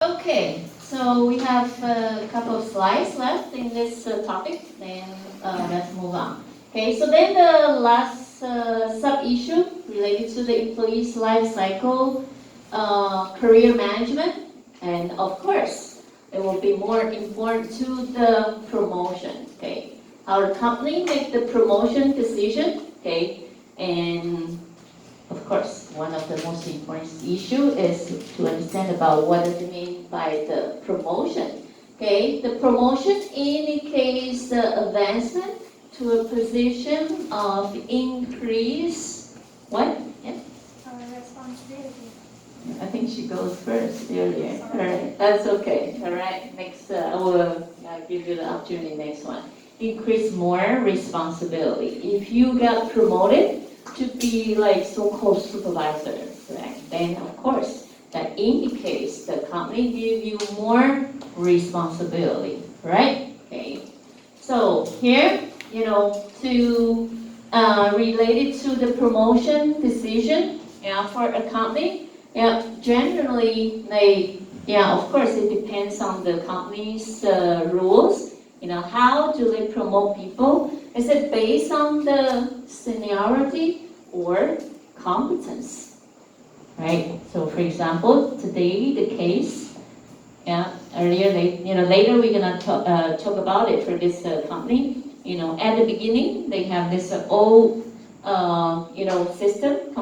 Okay, so we have a couple of slides left in this topic, then let's move on. Okay, so then the last sub-issue related to the employee's life cycle, career management, and of course, it will be more important to the promotion, okay? How the company make the promotion decision, okay? And of course, one of the most important issue is to understand about what does it mean by the promotion. Okay, the promotion indicates the advancement to a position of increase. What? Yeah. Responsibility. I think she goes first earlier. All right, that's okay. All right, next I will give you the opportunity. Next one, increase more responsibility. If you got promoted to be like so-called supervisor, right? Then of course that indicates the company give you more responsibility, right? Okay. So here, to related to the promotion decision, for a company, generally of course it depends on the company's rules. How do they promote people? Is it based on the seniority or competence? Right? So for example, today the case, earlier, later we're gonna talk about it for this company. At the beginning, they have this old, system,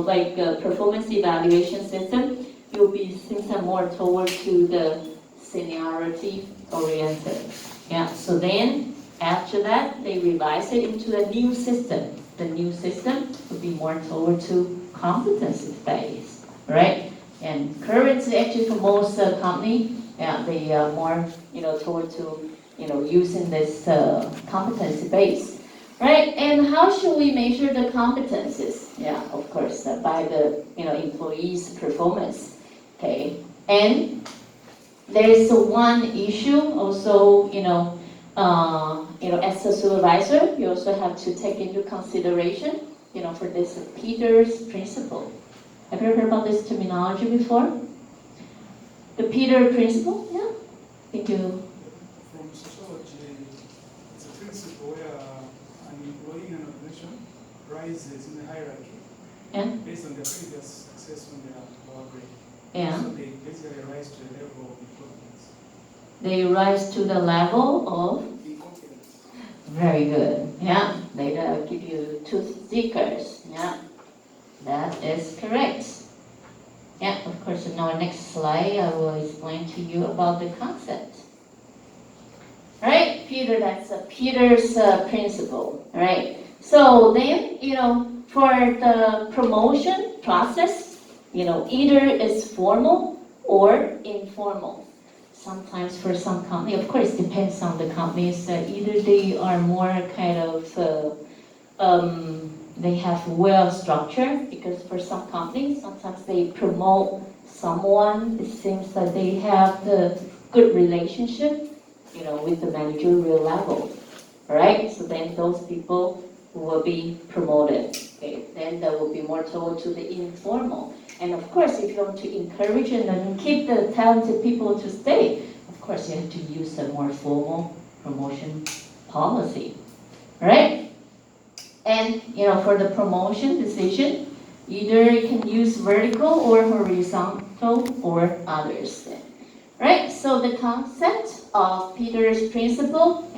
like performance evaluation system. You'll be things are more toward to the seniority oriented. So then after that, they revise it into a new system. The new system would be more toward to competency based, right? And currently, actually, for most company, they are more, toward to, using this competency base, right? And how should we measure the competencies? Of course, by the, employees' performance, okay? And there's one issue also, as a supervisor, you also have to take into consideration, for this Peter's principle. Have you heard about this terminology before? The Peter principle, yeah? Thank you. From sociology, it's a principle where an employee in an organization rises in the hierarchy based on their previous success on their work grade. Yeah. So they basically rise to the level of incompetence. They rise to the level of? Incompetence. Very good. Yeah. Later I'll give you two stickers. Yeah. That is correct. Yeah, of course, in our next slide, I will explain to you about the concept. All right, Peter, that's Peter's principle. All right. So then, for the promotion process, either it's formal or informal. Sometimes for some company, of course, depends on the companies. Either they are more kind of they have well structured, because for some companies, sometimes they promote someone, it seems that they have the good relationship, with the managerial level, right? So then those people will be promoted. Okay, then there will be more toward to the informal. And of course, if you want to encourage and then keep the talented people to stay, of course, you have to use a more formal promotion policy, right? And for the promotion decision, either you can use vertical or horizontal or others. Right? So the concept of Peter's principle,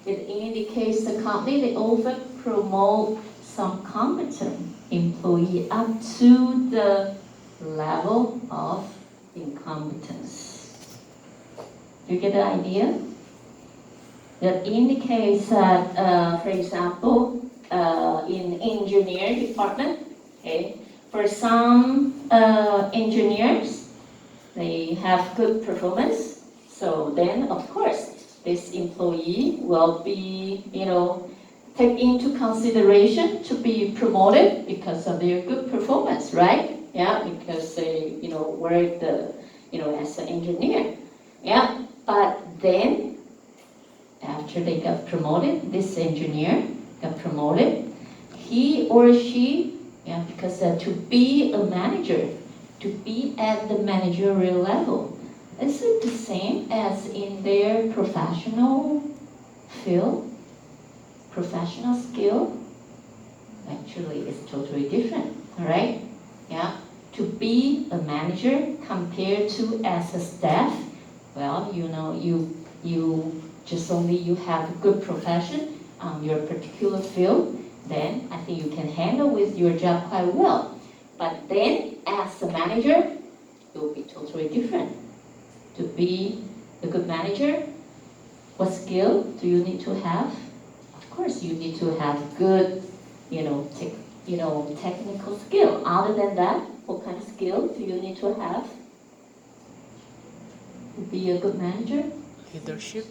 it indicates the company they often promote some competent employee up to the level of incompetence. You get the idea? That indicates that, for example, in engineer department, okay, for some engineers, they have good performance. So then, of course, this employee will be, take into consideration to be promoted because of their good performance, right? Yeah, because they, work as an engineer. Yeah, but then after they got promoted, this engineer got promoted, he or she, because to be a manager, to be at the managerial level, Is it the same as in their professional field, professional skill? Actually, it's totally different, all right? Yeah, to be a manager compared to as a staff, well, you know, you just only you have a good profession, your particular field, then I think you can handle with your job quite well. But then, as a manager, it will be totally different. To be a good manager, what skill do you need to have? Of course, you need to have good, technical skill. Other than that, what kind of skill do you need to have to be a good manager? Leadership.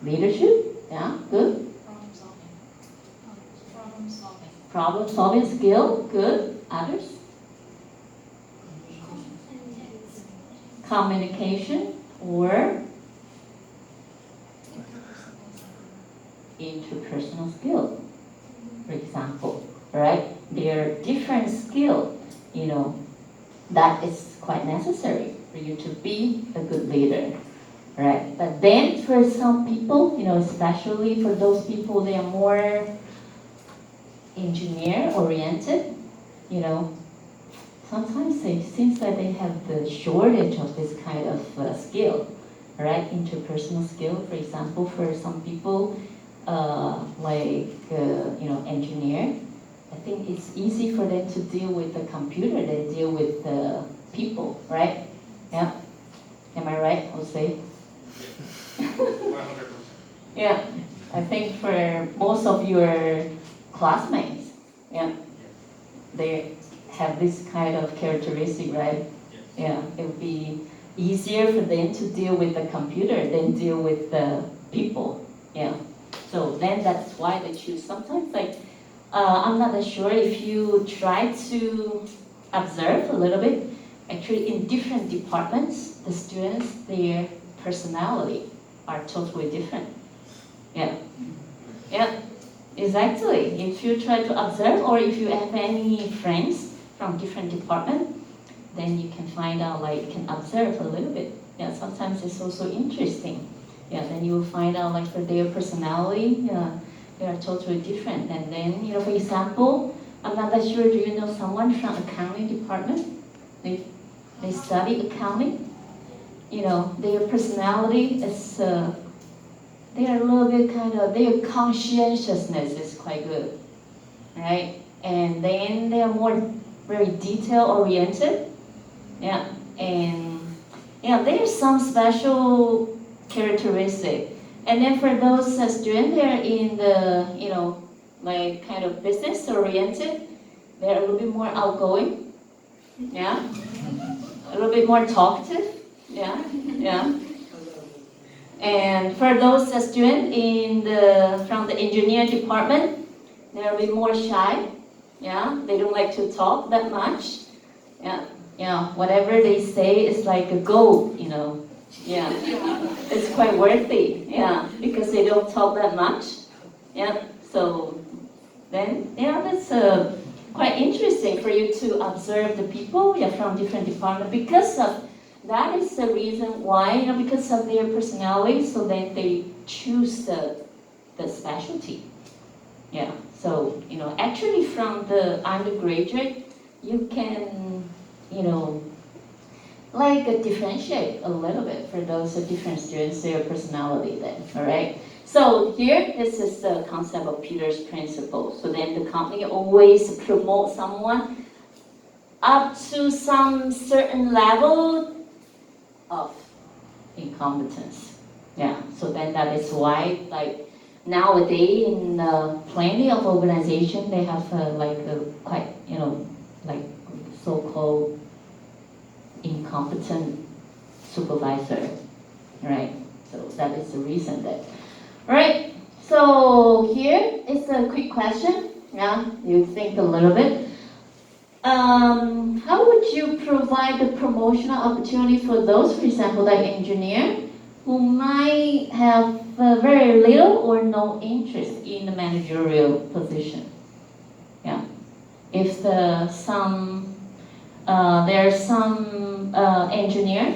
Leadership, yeah, good. Problem solving skill, good. Others? Communication or interpersonal skill, for example, right? There are different skills, that is quite necessary for you to be a good leader, right? But then for some people, especially for those people, they are more engineer oriented, sometimes it seems like they have the shortage of this kind of skill, right? Interpersonal skill, for example, for some people, engineer, I think it's easy for them to deal with the computer than deal with the people, right? Yeah. Am I right, Jose? 100%. Yeah. I think for most of your classmates, yeah, they have this kind of characteristic, right? Yes. Yeah, it would be easier for them to deal with the computer than deal with the people. Yeah. So then that's why they choose. Sometimes, I'm not that sure if you try to observe a little bit. Actually, in different departments, the students, their personality are totally different. Yeah. Yeah. Exactly. If you try to observe, or if you have any friends from different departments, then you can find out, you can observe a little bit. Yeah, sometimes it's also interesting. Yeah, then you will find out, for their personality, they are totally different. And then, for example, I'm not that sure, do you know someone from accounting department? They study accounting. Their personality is, they are a little bit their conscientiousness is quite good, right? And then they are more very detail oriented. Yeah, and there's some special characteristic. And then for those students, they're in the, business oriented. They're a little bit more outgoing. Yeah, a little bit more talkative. Yeah, yeah. And for those students from the engineer department, they're a bit more shy. Yeah, they don't like to talk that much. Yeah, whatever they say is like a gold. Yeah, it's quite worthy. Yeah, because they don't talk that much. Yeah, so then that's quite interesting for you to observe the people from different departments because of. That is the reason why, because of their personality, so then they choose the specialty. Yeah, so, actually from the undergraduate, you can, differentiate a little bit for those different students, their personality then, all right? So here, this is the concept of Peter's principle. So then the company always promotes someone up to some certain level of incompetence. Yeah, so then that is why, nowadays in plenty of organizations, they have quite, so-called incompetent supervisor, right? So that is the reason that. All right, so here is a quick question. Yeah, you think a little bit. How would you provide the promotional opportunity for those, for example, like engineer, who might have very little or no interest in the managerial position? Yeah, if there's some engineer,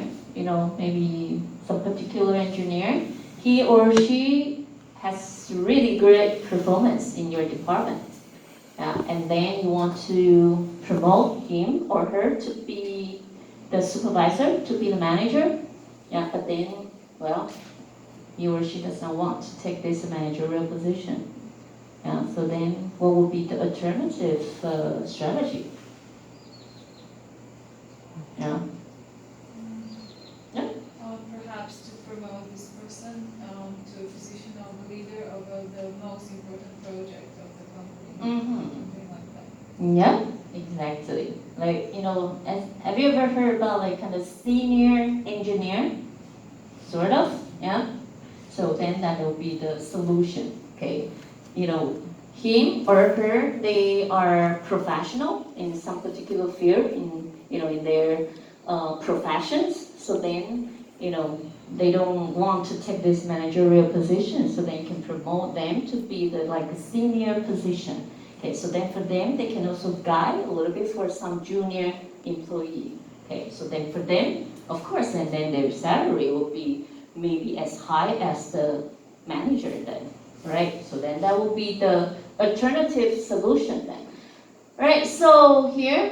maybe some particular engineer, he or she has really great performance in your department. And then you want to promote him or her to be the supervisor, to be the manager. But then, well, he or she does not want to take this managerial position. So then what would be the alternative strategy? Perhaps to promote this person to a position of leader over the most important project of the company. Something like that. Yeah, exactly. Like, have you ever heard about like kind of senior engineer? Sort of, yeah. So then that will be the solution, okay? Him or her, they are professional in some particular field, in their professions. So then, they don't want to take this managerial position, so they can promote them to be like a senior position. Okay, so then for them, they can also guide a little bit for some junior employee. Okay, so then for them, of course, and then their salary will be maybe as high as the manager then, right? So then that will be the alternative solution then. Right, so here,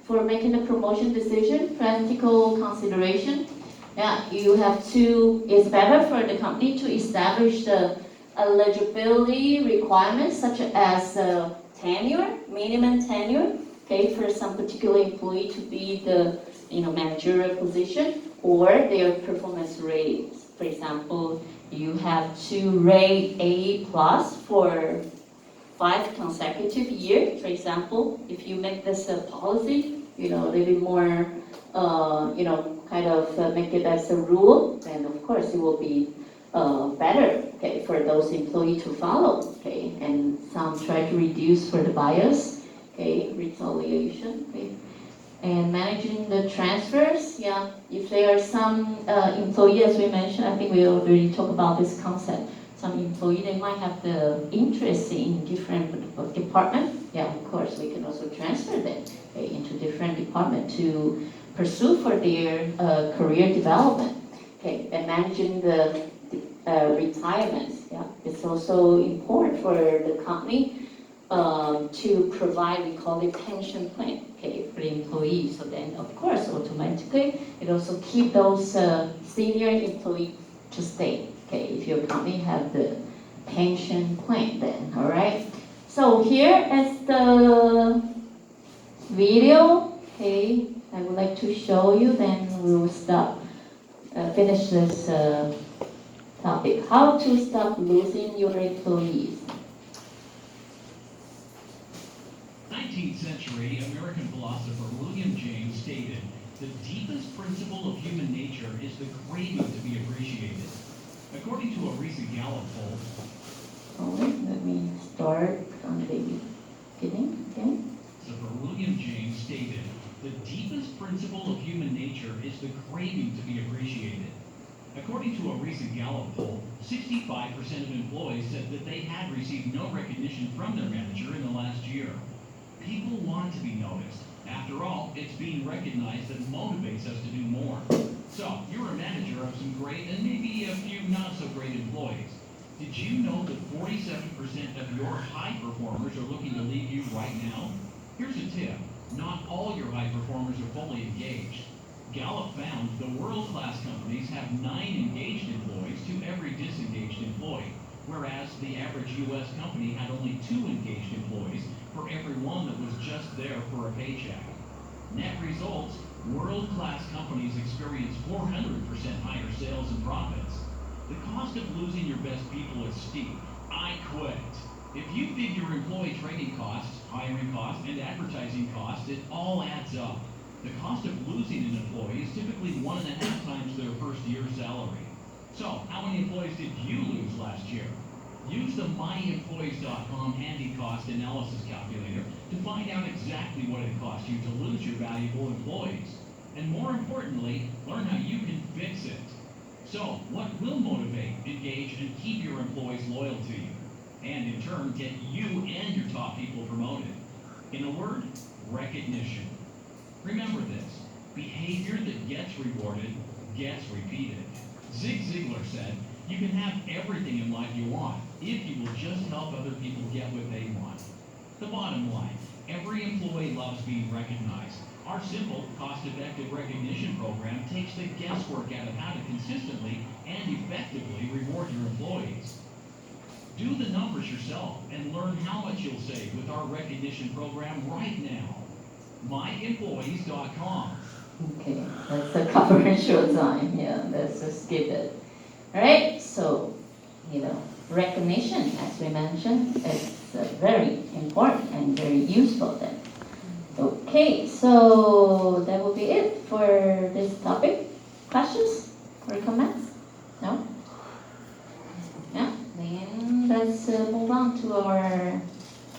for making the promotion decision, practical consideration. You have to, it's better for the company to establish the eligibility requirements such as tenure, minimum tenure, okay, for some particular employee to be the managerial position, or their performance ratings. For example, you have to rate A+ for 5 consecutive years. For example, if you make this a policy, a little bit more, make it as a rule, then of course it will be better, okay, for those employees to follow, okay, and some try to reduce for the bias, okay, retaliation, okay. And managing the transfers, if there are some employee, as we mentioned, I think we already talked about this concept. Some employee, they might have the interest in different department. Of course, we can also transfer them into different department to pursue for their career development. Okay, and managing the retirements, it's also important for the company to provide, we call it pension plan, okay, for the employees. So then, of course, automatically, it also keep those senior employees to stay, okay, if your company have the pension plan then, all right? So here is the video, okay, I would like to show you, then we will finish this topic. How to stop losing your employees. 19th century American philosopher William James stated, "The deepest principle of human nature is the craving to be appreciated." According to a recent Gallup poll, Let me start from the beginning again. philosopher William James stated, "The deepest principle of human nature is the craving to be appreciated." According to a recent Gallup poll, 65% of employees said that they had received no recognition from their manager in the last year. People want to be noticed. After all, it's being recognized that motivates us to do more. So, you're a manager of some great and maybe a few not so great employees. Did you know that 47% of your high performers are looking to leave you right now? Here's a tip. Not all your high performers are fully engaged. Gallup found the world-class companies have 9 engaged employees to every disengaged employee, whereas the average U.S. company had only 2 engaged employees for every one that was just there for a paycheck. Net results, world-class companies experience 400% higher sales and profits. The cost of losing your best people is steep. I quit. If you figure employee training costs, hiring costs, and advertising costs, it all adds up. The cost of losing an employee is typically 1.5 times their first year's salary. So, how many employees did you lose last year? Use the myemployees.com handy cost analysis calculator to find out exactly what it costs you to lose your valuable employees. And more importantly, learn how you can fix it. So, what will motivate, engage, and keep your employees loyal to you? And in turn, get you and your top people promoted. In a word, recognition. Remember this, Behavior that gets rewarded gets repeated. Zig Ziglar said, you can have everything in life you want if you will just help other people get what they want. The bottom line, every employee loves being recognized. Our simple, cost-effective recognition program takes the guesswork out of how to consistently and effectively reward your employees. Do the numbers yourself and learn how much you'll save with our recognition program right now. myemployees.com. Okay, that's a commercial time. Yeah, let's just skip it. All right, so, recognition, as we mentioned, is very important and very useful then. Okay, so that will be it for this topic. Questions or comments? No? Yeah, then let's move on to our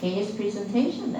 case presentation then.